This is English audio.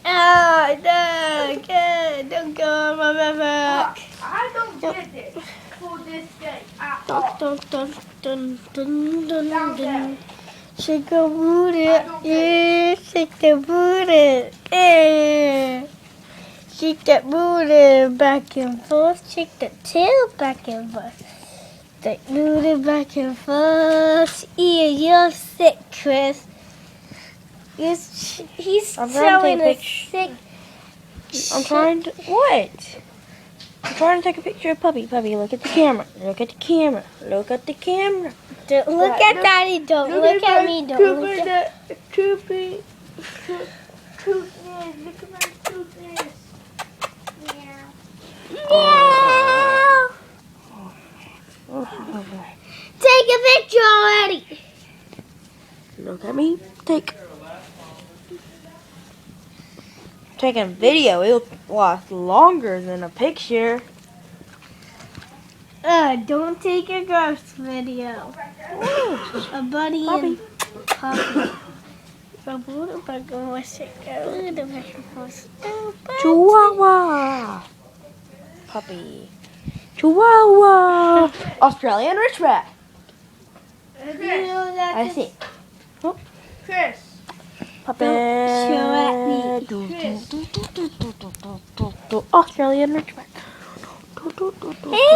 Oh, no, good. Don't go on my back. I don't get it for this game at all. Dun, dun, dun, dun, dun, Down there. dun. Shake the booty, I don't get yeah, shake the booty, yeah. Shake that booty back and forth, shake the tail back and forth. That booty back and forth. Yeah, you're sick, Chris. He's I'm trying to showing take a a sick. I'm trying to what? I'm trying to take a picture of Puppy. Puppy, look at the camera. Look at the camera. Look at the camera. Don't look at Daddy. Don't look at me. Don't look at. Toothness. Look at my toothness. Meow. Take a picture already. Look at me. Taking video. It'll last longer than a picture. Don't take a gross video. A buddy and Puppy. Chihuahua. Puppy. Chihuahua. Australian Ridgeback. I see. Chris. Puppy. Don't show at me. Australian Ridgeback. Hey.